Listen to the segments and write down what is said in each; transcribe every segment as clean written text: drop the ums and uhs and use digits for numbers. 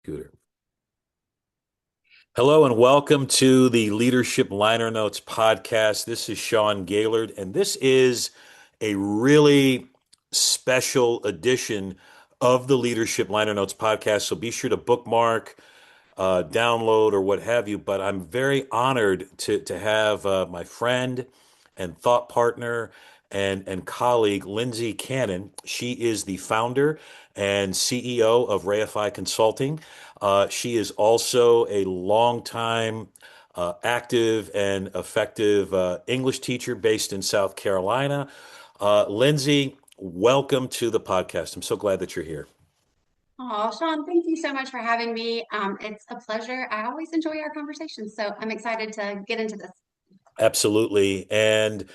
Scooter. Hello and welcome to the Leadership Liner Notes podcast. This is Sean Gaillard, and this is a really special edition of the Leadership Liner Notes podcast. So be sure to bookmark, download, or what have you. But I'm very honored to have my friend and thought partner and colleague, Lindsey Cannon. She is the founder and CEO of Reify Consulting. She is also a longtime active and effective English teacher based in South Carolina. Lindsey, welcome to the podcast. I'm so glad that you're here. Oh, Sean, thank you so much for having me. It's a pleasure. I always enjoy our conversations, so I'm excited to get into this. Absolutely. And,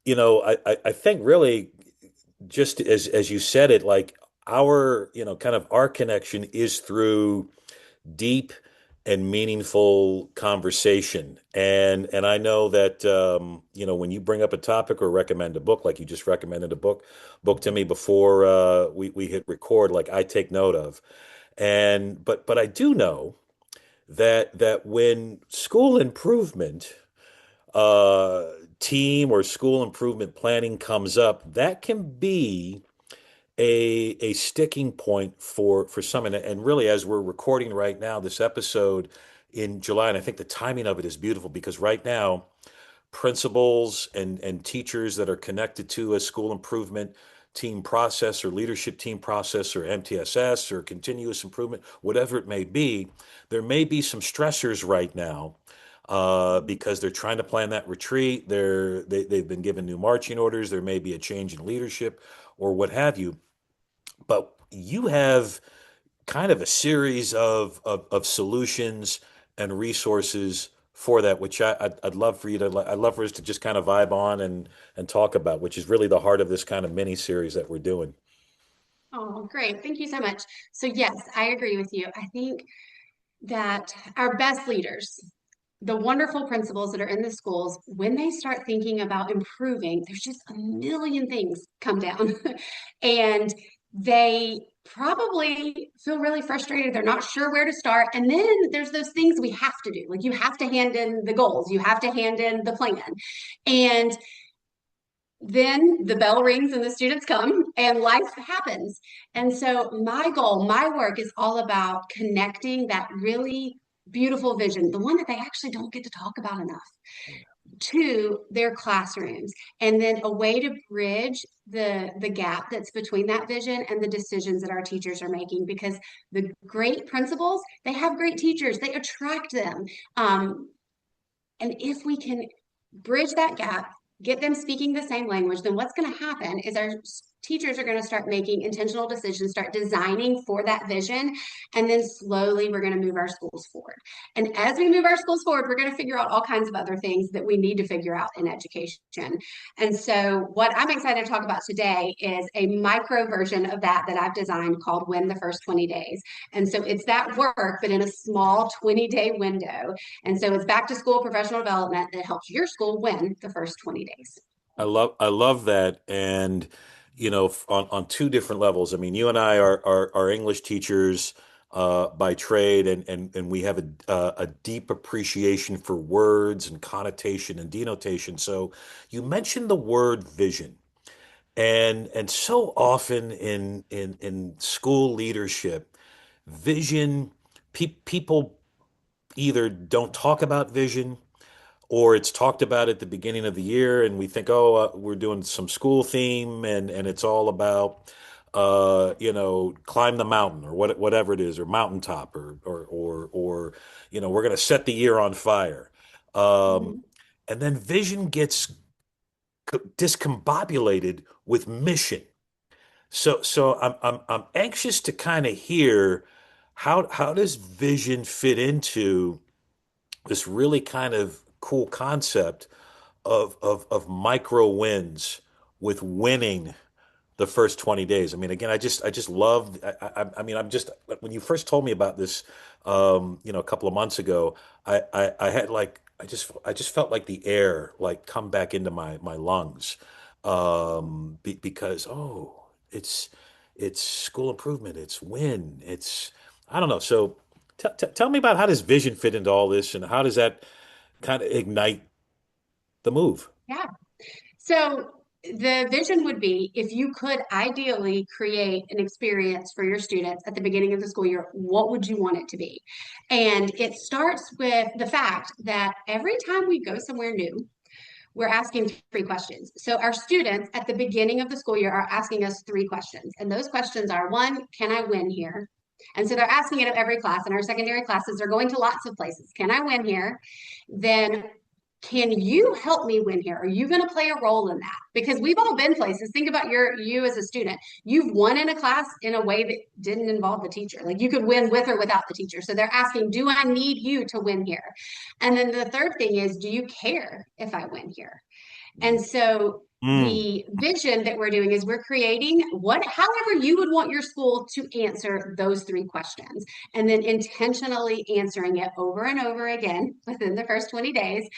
I think really just as you said it, like kind of our connection is through deep and meaningful conversation. And I know that when you bring up a topic or recommend a book, like you just recommended a book to me before we hit record, like I take note of. And but I do know that when school improvement uh, team or school improvement planning comes up, that can be a sticking point for some. And really, as we're recording right now, this episode in July, and I think the timing of it is beautiful because right now, principals and teachers that are connected to a school improvement team process or leadership team process or MTSS or continuous improvement, whatever it may be, there may be some stressors right now because they're trying to plan that retreat. They've been given new marching orders. There may be a change in leadership or what have you. But you have kind of a series of solutions and resources for that, which I'd love for you to, I'd love for us to just kind of vibe on and talk about, which is really the heart of this kind of mini series that we're doing. Oh, great. Thank you so much. So, yes, I agree with you. I think that our best leaders, the wonderful principals that are in the schools, when they start thinking about improving, there's just a million things come down. And they probably feel really frustrated. They're not sure where to start. And then there's those things we have to do. Like you have to hand in the goals, you have to hand in the plan. And then the bell rings and the students come and life happens. And so my goal, my work is all about connecting that really beautiful vision, the one that they actually don't get to talk about enough, to their classrooms, and then a way to bridge the gap that's between that vision and the decisions that our teachers are making, because the great principals, they have great teachers, they attract them. And if we can bridge that gap, get them speaking the same language, then what's going to happen is our teachers are going to start making intentional decisions, start designing for that vision, and then slowly we're going to move our schools forward. And as we move our schools forward, we're going to figure out all kinds of other things that we need to figure out in education. And so what I'm excited to talk about today is a micro version of that I've designed called Win the First 20 Days. And so it's that work, but in a small 20-day window. And so it's back to school professional development that helps your school win the first 20 days. I love that. And, on two different levels. I mean, you and I are English teachers by trade, and we have a deep appreciation for words and connotation and denotation. So you mentioned the word vision. And so often in school leadership, vision, people either don't talk about vision or it's talked about at the beginning of the year and we think, oh, we're doing some school theme and it's all about climb the mountain or whatever it is, or mountaintop, or we're going to set the year on fire. Um, Mm-hmm. and then vision gets discombobulated with mission. So I'm anxious to kind of hear how does vision fit into this really kind of cool concept of micro wins with winning the first 20 days. I mean, again, I just love, I mean, I'm just, when you first told me about this, a couple of months ago, I had like, I just felt like the air like come back into my lungs, because, oh, it's school improvement, it's win, it's, I don't know. So, Tell me about how does vision fit into all this, and how does that kind of ignite the move? Yeah. So the vision would be if you could ideally create an experience for your students at the beginning of the school year, what would you want it to be? And it starts with the fact that every time we go somewhere new, we're asking three questions. So our students at the beginning of the school year are asking us three questions. And those questions are one, can I win here? And so they're asking it of every class. In our secondary classes, they're going to lots of places. Can I win here? Then can you help me win here? Are you going to play a role in that? Because we've all been places. Think about you as a student. You've won in a class in a way that didn't involve the teacher. Like you could win with or without the teacher. So they're asking, do I need you to win here? And then the third thing is, do you care if I win here? And so Mm. the vision that we're doing is we're creating however you would want your school to answer those three questions, and then intentionally answering it over and over again within the first 20 days.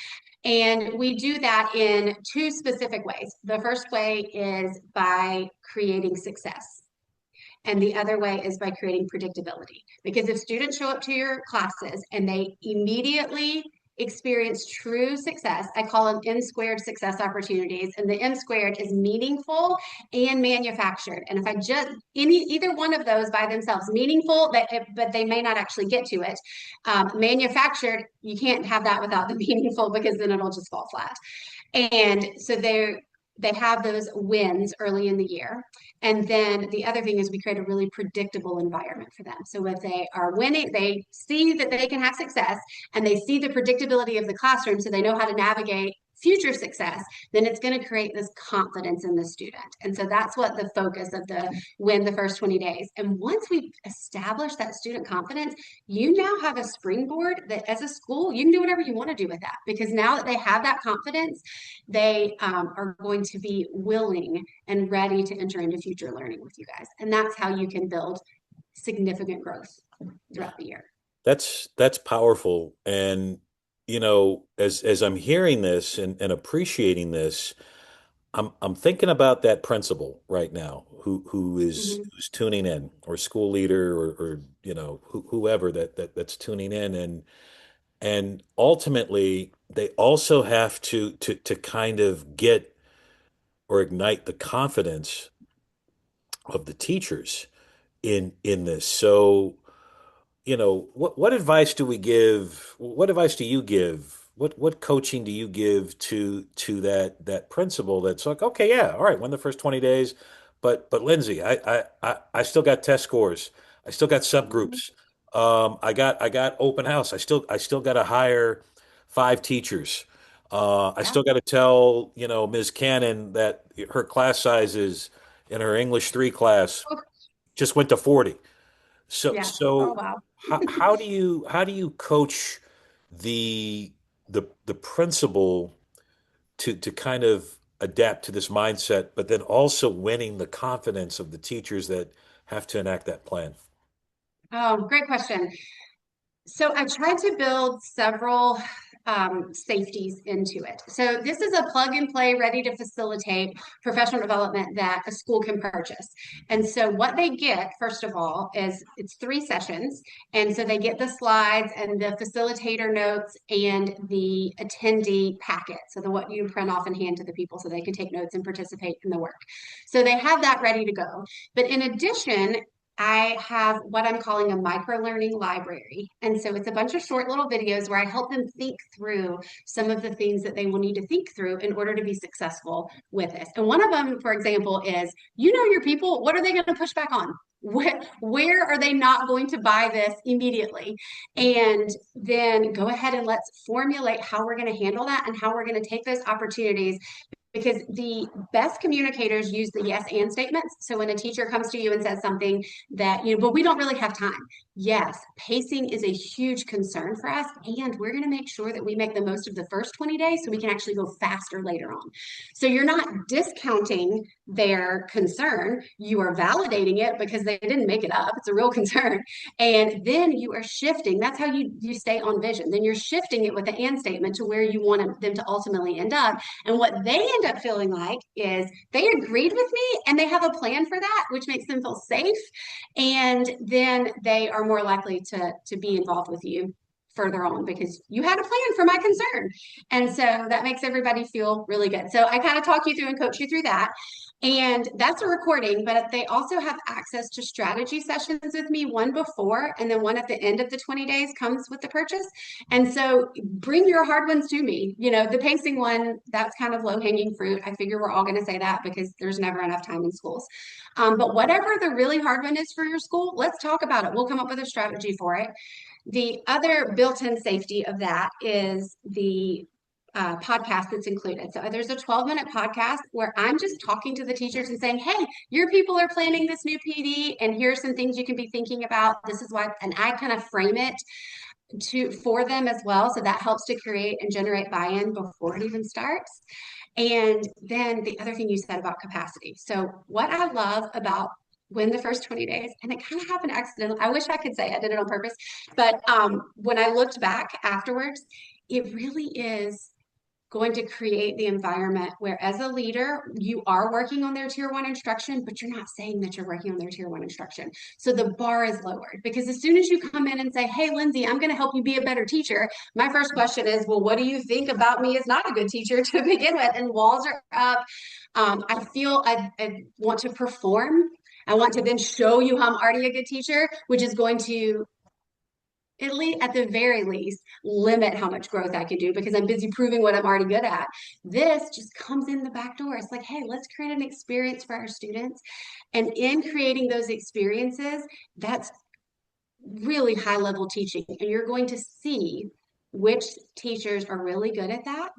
And we do that in two specific ways. The first way is by creating success. And the other way is by creating predictability. Because if students show up to your classes and they immediately experience true success, I call them N squared success opportunities. And the N squared is meaningful and manufactured. And if I just either one of those by themselves, meaningful, but they may not actually get to it. Manufactured, you can't have that without the meaningful because then it'll just fall flat. And so they have those wins early in the year. And then the other thing is we create a really predictable environment for them. So if they are winning, they see that they can have success and they see the predictability of the classroom so they know how to navigate future success, then it's going to create this confidence in the student. And so that's what the focus of the win the first 20 days. And once we establish that student confidence, you now have a springboard that as a school, you can do whatever you want to do with that because now that they have that confidence, they are going to be willing and ready to enter into future learning with you guys. And that's how you can build significant growth throughout the year. That's powerful. And as I'm hearing this and appreciating this, I'm thinking about that principal right now Mhm. who's tuning in, or school leader, or whoever that's tuning in, and ultimately they also have to kind of get or ignite the confidence of the teachers in this. So, what advice do we give? What advice do you give? What coaching do you give to that principal that's like, okay, yeah, all right, win the first 20 days, but Lindsey, I still got test scores. I still got Mhm. subgroups. I got open house. I still got to hire 5 teachers. I Yeah. still got to tell, Ms. Cannon that her class sizes in her English 3 class Oh, just went to 40. So yeah. Oh, so wow. how do you coach the principal to kind of adapt to this mindset, but then also winning the confidence of the teachers that have to enact that plan? Oh, great question. So I tried to build several safeties into it. So this is a plug and play, ready to facilitate professional development that a school can purchase. And so what they get, first of all, is it's 3 sessions. And so they get the slides and the facilitator notes and the attendee packet. So the what you print off and hand to the people so they can take notes and participate in the work. So they have that ready to go. But in addition, I have what I'm calling a micro learning library. And so it's a bunch of short little videos where I help them think through some of the things that they will need to think through in order to be successful with this. And one of them, for example, is you know your people, what are they going to push back on? Where are they not going to buy this immediately? And then go ahead and let's formulate how we're going to handle that and how we're going to take those opportunities because the best communicators use the yes and statements. So when a teacher comes to you and says something that, but we don't really have time. Yes, pacing is a huge concern for us. And we're going to make sure that we make the most of the first 20 days so we can actually go faster later on. So you're not discounting their concern. You are validating it because they didn't make it up. It's a real concern. And then you are shifting. That's how you stay on vision. Then you're shifting it with the and statement to where you want them to ultimately end up. And what they end up feeling like is they agreed with me and they have a plan for that, which makes them feel safe. And then they are more likely to be involved with you further on because you had a plan for my concern. And so that makes everybody feel really good. So I kind of talk you through and coach you through that. And that's a recording, but they also have access to strategy sessions with me, one before and then one at the end of the 20 days comes with the purchase. And so bring your hard ones to me. You know, the pacing one, that's kind of low hanging fruit. I figure we're all going to say that because there's never enough time in schools. But whatever the really hard one is for your school, let's talk about it. We'll come up with a strategy for it. The other built-in safety of that is the podcast that's included. So there's a 12-minute podcast where I'm just talking to the teachers and saying, hey, your people are planning this new PD, and here's some things you can be thinking about. This is why, and I kind of frame it for them as well. So that helps to create and generate buy-in before it even starts. And then the other thing you said about capacity. So what I love about when the first 20 days, and it kind of happened accidentally. I wish I could say I did it on purpose, but when I looked back afterwards, it really is going to create the environment where as a leader, you are working on their tier one instruction, but you're not saying that you're working on their tier one instruction. So the bar is lowered because as soon as you come in and say, hey, Lindsey, I'm going to help you be a better teacher. My first question is, well, what do you think about me as not a good teacher to begin with? And walls are up. I feel I want to perform. I want to then show you how I'm already a good teacher, which is going to at the very least, limit how much growth I can do because I'm busy proving what I'm already good at. This just comes in the back door. It's like, hey, let's create an experience for our students. And in creating those experiences, that's really high level teaching. And you're going to see which teachers are really good at that.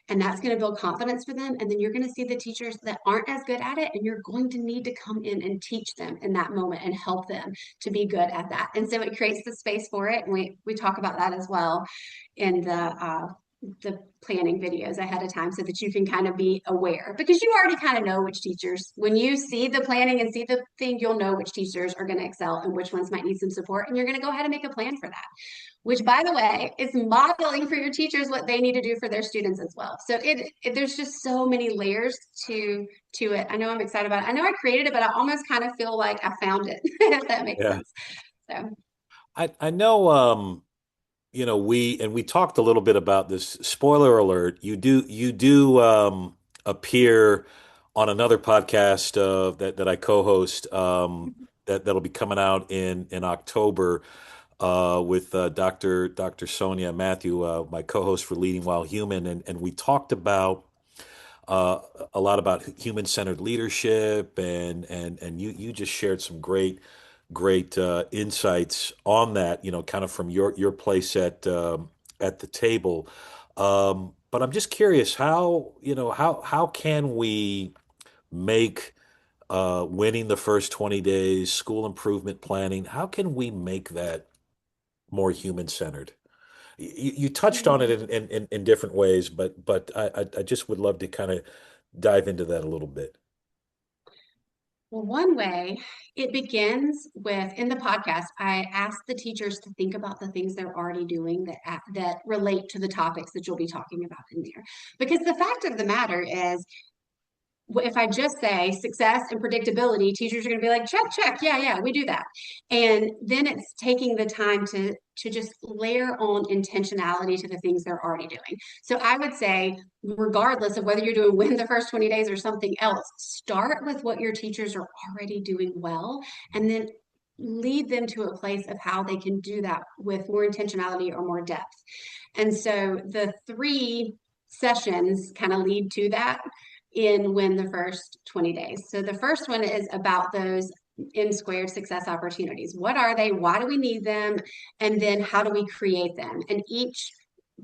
And that's going to build confidence for them. And then you're going to see the teachers that aren't as good at it. And you're going to need to come in and teach them in that moment and help them to be good at that. And so it creates the space for it. And we talk about that as well in the planning videos ahead of time so that you can kind of be aware because you already kind of know which teachers, when you see the planning and see the thing, you'll know which teachers are going to excel and which ones might need some support. And you're going to go ahead and make a plan for that, which by the way, is modeling for your teachers what they need to do for their students as well. So there's just so many layers to it. I know I'm excited about it. I know I created it, but I almost kind of feel like I found it, if that makes Yeah. sense. So I know we talked a little bit about this. Spoiler alert, you do appear on another podcast that I co-host that'll be coming out in October with Dr. Sonia Matthew, my co-host for Leading While Human, and we talked about uh, a lot about human-centered leadership, and you just shared some great insights on that, kind of from your place at the table. But I'm just curious how can we make winning the first 20 days, school improvement planning, how can we make that more human-centered? You touched on it in different ways, but I just would love to kind of dive into that a little bit. well, one way it begins with in the podcast, I ask the teachers to think about the things they're already doing that relate to the topics that you'll be talking about in there. Because the fact of the matter is, if I just say success and predictability, teachers are going to be like, check, check, yeah, yeah, we do that. And then it's taking the time to just layer on intentionality to the things they're already doing. So I would say, regardless of whether you're doing win the first 20 days or something else, start with what your teachers are already doing well, and then lead them to a place of how they can do that with more intentionality or more depth. And so the three sessions kind of lead to that in win the first 20 days. So the first one is about those N squared success opportunities. What are they? Why do we need them? And then how do we create them? And each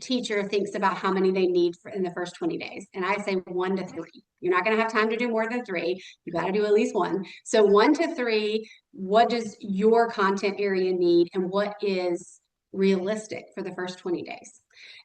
teacher thinks about how many they need in the first 20 days. And I say 1 to 3. You're not going to have time to do more than 3. You got to do at least 1. So 1 to 3, what does your content area need and what is realistic for the first 20 days?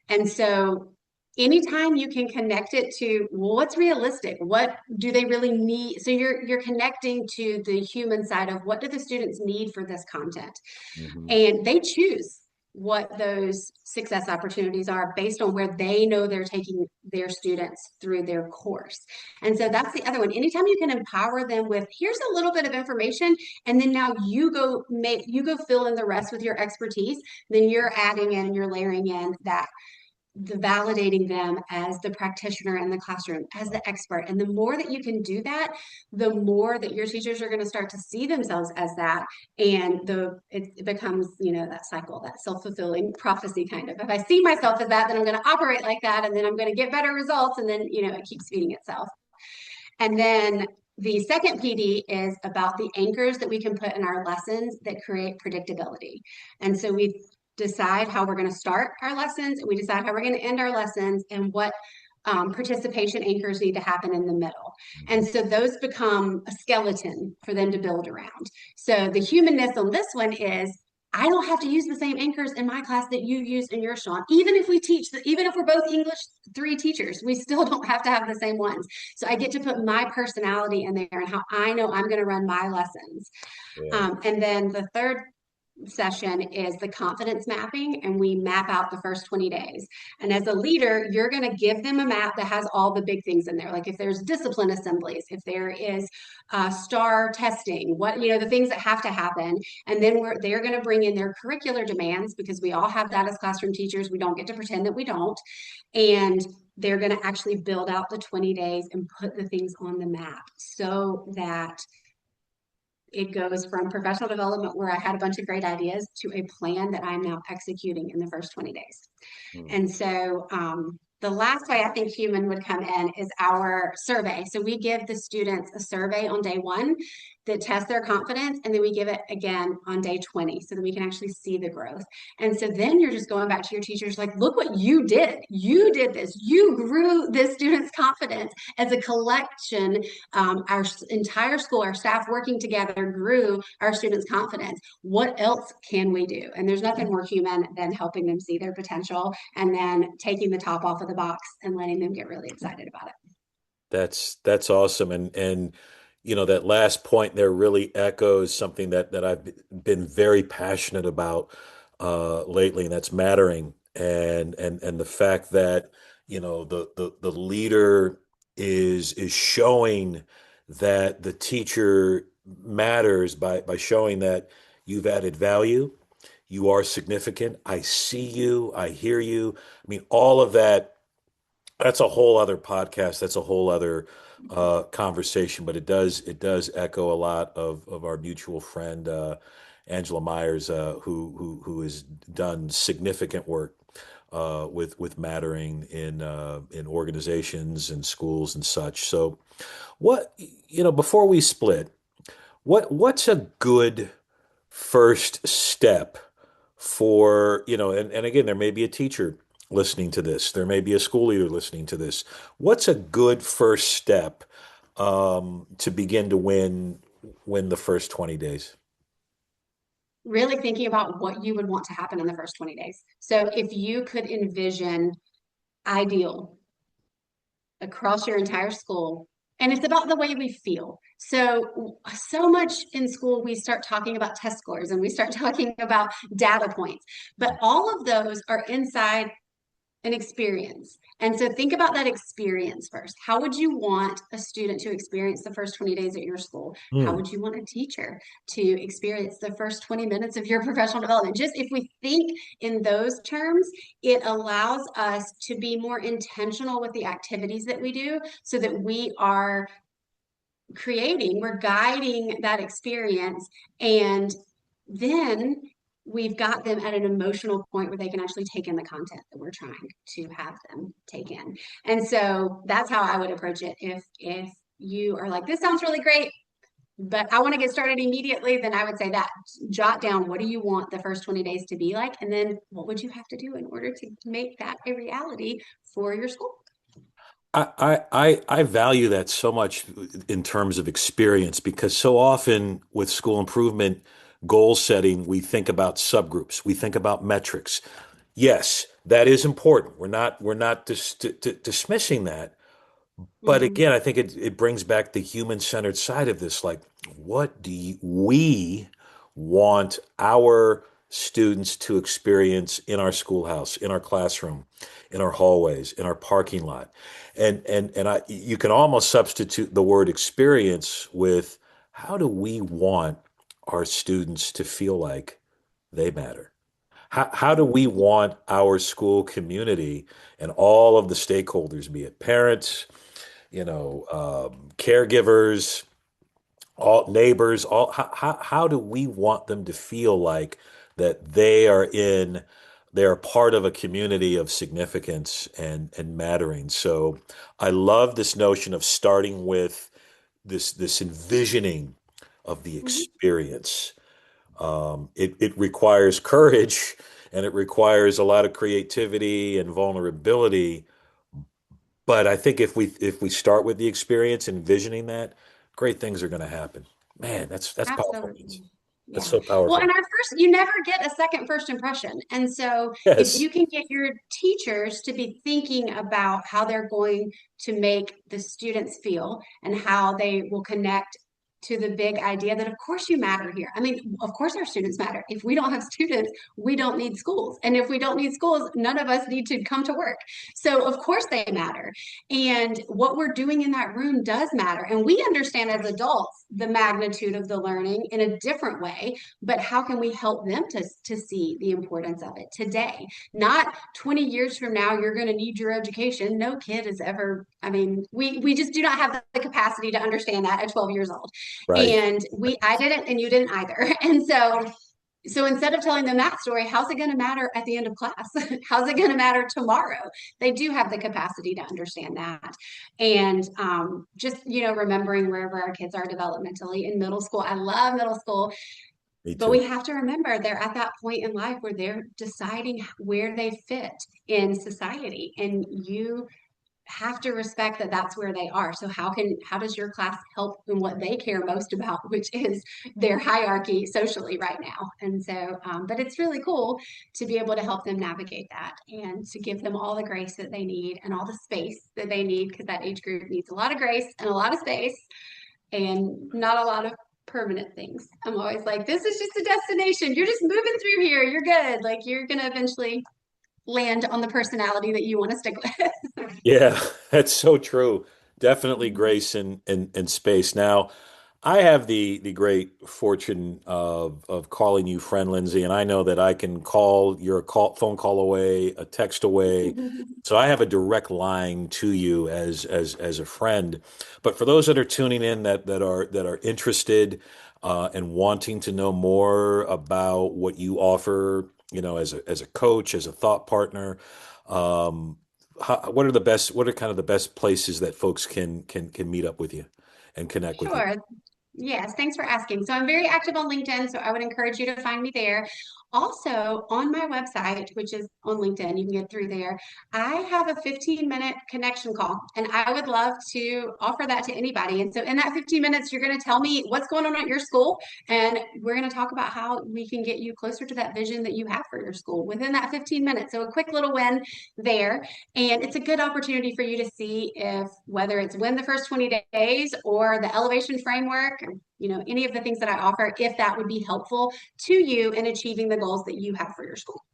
And so anytime you can connect it to, well, what's realistic, what do they really need, so you're connecting to the human side of what do the students need for this content, Hmm. and they choose. what those success opportunities are based on where they know they're taking their students through their course. And so that's the other one. Anytime you can empower them with here's a little bit of information, and then now you go fill in the rest with your expertise, then you're adding in and you're layering in that the validating them as the practitioner in the classroom, as the expert. And the more that you can do that, the more that your teachers are going to start to see themselves as that. And it becomes, that cycle, that self-fulfilling prophecy kind of. If I see myself as that, then I'm going to operate like that, and then I'm going to get better results. And then, it keeps feeding itself. And then the second PD is about the anchors that we can put in our lessons that create predictability. And so we decide how we're going to start our lessons, and we decide how we're going to end our lessons, and what participation anchors need to happen in the middle. And so those become a skeleton for them to build around. So the humanness on this one is I don't have to use the same anchors in my class that you use in yours, Sean. Even if even if we're both English 3 teachers, we still don't have to have the same ones. So I get to put my personality in there and how I know I'm going to run my lessons. Yeah. And then the third session is the confidence mapping, and we map out the first 20 days. And as a leader, you're going to give them a map that has all the big things in there. Like if there's discipline assemblies, if there is star testing, the things that have to happen. And then they're going to bring in their curricular demands, because we all have that as classroom teachers. We don't get to pretend that we don't. And they're going to actually build out the 20 days and put the things on the map so that it goes from professional development where I had a bunch of great ideas to a plan that I'm now executing in the first 20 days. Hmm. And so the last way I think human would come in is our survey. So we give the students a survey on day 1 that tests their confidence, and then we give it again on day 20 so that we can actually see the growth. And so then you're just going back to your teachers like, look what you did. You did this. You grew this student's confidence as a collection. Our entire school, our staff working together grew our students' confidence. What else can we do? And there's nothing more human than helping them see their potential and then taking the top off of the box and letting them get really excited about it. That's awesome. And that last point there really echoes something that I've been very passionate about lately, and that's mattering. And the fact that, the leader is showing that the teacher matters by showing that you've added value, you are significant, I see you, I hear you. I mean, all of that, that's a whole other podcast. That's a whole other conversation. But it does echo a lot of our mutual friend Angela Myers, who has done significant work with mattering in organizations and schools and such. So before we split, what's a good first step for, and again, there may be a teacher listening to this, there may be a school leader listening to this. What's a good first step to begin to win the first 20 days? Really thinking about what you would want to happen in the first 20 days. So if you could envision ideal across your entire school. And it's about the way we feel. So much in school, we start talking about test scores and we start talking about data points, but all of those are inside an experience. And so think about that experience first. How would you want a student to experience the first 20 days at your school? How Hmm. would you want a teacher to experience the first 20 minutes of your professional development? Just if we think in those terms, it allows us to be more intentional with the activities that we do so that we are we're guiding that experience. And then we've got them at an emotional point where they can actually take in the content that we're trying to have them take in. And so that's how I would approach it. If you are like, this sounds really great, but I want to get started immediately, then I would say that jot down what do you want the first 20 days to be like, and then what would you have to do in order to make that a reality for your school. I value that so much in terms of experience, because so often with school improvement goal setting, we think about subgroups, we think about metrics. Yes, that is important. We're not dismissing that. But Mhm. again, I think it brings back the human-centered side of this. Like, what do we want our students to experience in our schoolhouse, in our classroom, in our hallways, in our parking lot. And you can almost substitute the word experience with how do we want our students to feel like they matter? How do we want our school community and all of the stakeholders, be it parents, caregivers, all neighbors, all how do we want them to feel like that they are part of a community of significance and mattering? So I love this notion of starting with this envisioning of the Mhm. experience. It requires courage and it requires a lot of creativity and vulnerability. But I think if we start with the experience, envisioning that, great things are going to happen. Man, that's powerful. Absolutely. That's Yeah. so Well, powerful. and you never get a second first impression. And so if Yes, you can get your teachers to be thinking about how they're going to make the students feel and how they will connect to the big idea that, of course, you matter here. I mean, of course, our students matter. If we don't have students, we don't need schools. And if we don't need schools, none of us need to come to work. So, of course, they matter. And what we're doing in that room does matter. And we understand as adults the magnitude of the learning in a different way, but how can we help them to see the importance of it today? Not 20 years from now, you're going to need your education. No kid is ever, I mean, we just do not have the capacity to understand that at 12 years old. right. And I didn't, and you didn't either. And so instead of telling them that story, how's it going to matter at the end of class? How's it going to matter tomorrow? They do have the capacity to understand that. And just, remembering wherever our kids are developmentally in middle school. I love middle school, Me but too. we have to remember they're at that point in life where they're deciding where they fit in society. And you have to respect that that's where they are. So how does your class help in what they care most about, which is their hierarchy socially right now? And so, but it's really cool to be able to help them navigate that and to give them all the grace that they need and all the space that they need, because that age group needs a lot of grace and a lot of space and not a lot of permanent things. I'm always like, this is just a destination. You're just moving through here. You're good. Like you're gonna eventually land on the personality that you want to stick with. Yeah, that's so true. Definitely grace and space. Now, I have the great fortune of calling you friend, Lindsay, and I know that I can call. You're a phone call away, a text away. So I have a direct line to you as a friend. But for those that are tuning in that are interested and wanting to know more about what you offer, as a coach, as a thought partner, um, what are kind of the best places that folks can meet up with you and connect with you? Sure. Yes, thanks for asking. So I'm very active on LinkedIn, so I would encourage you to find me there. Also, on my website, which is on LinkedIn, you can get through there. I have a 15-minute connection call, and I would love to offer that to anybody. And so, in that 15 minutes, you're going to tell me what's going on at your school, and we're going to talk about how we can get you closer to that vision that you have for your school within that 15 minutes. So, a quick little win there. And it's a good opportunity for you to see if whether it's win the first 20 days or the elevation framework, or, any of the things that I offer, if that would be helpful to you in achieving the goals that you have for your school.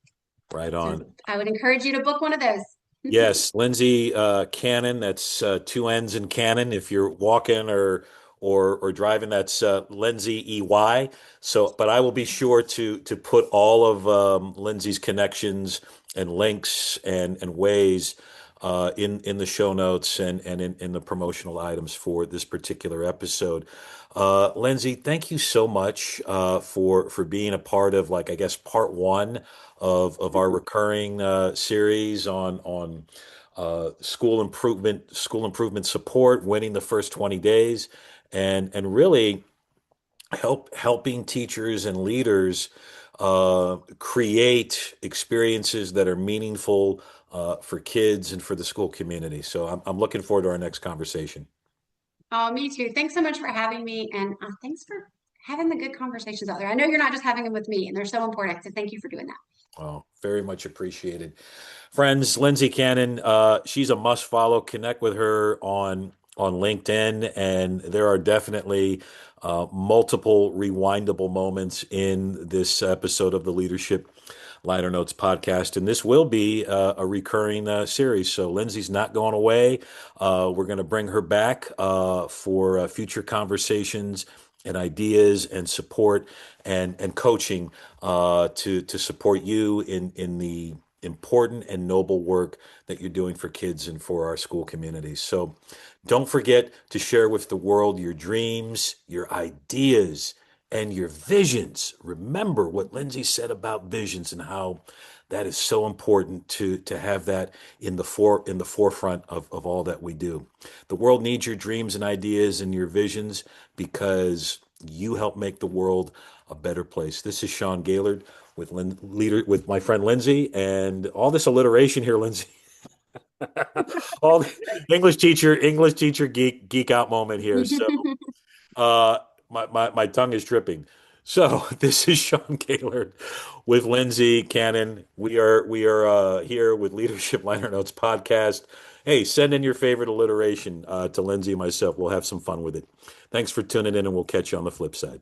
Right So on. I would encourage you to book one of those. Yes, Lindsey Cannon. That's two N's in Cannon. If you're walking or driving, that's Lindsey EY. So, but I will be sure to put all of Lindsey's connections and links and ways in the show notes and in the promotional items for this particular episode. Lindsey, thank you so much for being a part of, like, I guess, part one of our recurring series on school improvement support, winning the first 20 days, and really helping teachers and leaders create experiences that are meaningful for kids and for the school community. So I'm looking forward to our next conversation. Oh, me too. Thanks so much for having me. And thanks for having the good conversations out there. I know you're not just having them with me, and they're so important. So thank you for doing that. Oh, very much appreciated. Friends, Lindsey Cannon, she's a must follow. Connect with her on LinkedIn, and there are definitely multiple rewindable moments in this episode of the Leadership Liner Notes podcast. And this will be a recurring series. So Lindsay's not going away. We're going to bring her back for future conversations and ideas and support and coaching to support you in the important and noble work that you're doing for kids and for our school communities. So don't forget to share with the world your dreams, your ideas, and your visions. Remember what Lindsay said about visions and how that is so important to have that in the forefront of all that we do. The world needs your dreams and ideas and your visions because you help make the world a better place. This is Sean Gaillard with with my friend Lindsay, and all this alliteration here, Lindsay. All the English teacher geek out moment here. So uh, my tongue is tripping. So this is Sean Gaylord with Lindsey Cannon. We are here with Leadership Liner Notes podcast. Hey, send in your favorite alliteration to Lindsay and myself. We'll have some fun with it. Thanks for tuning in, and we'll catch you on the flip side.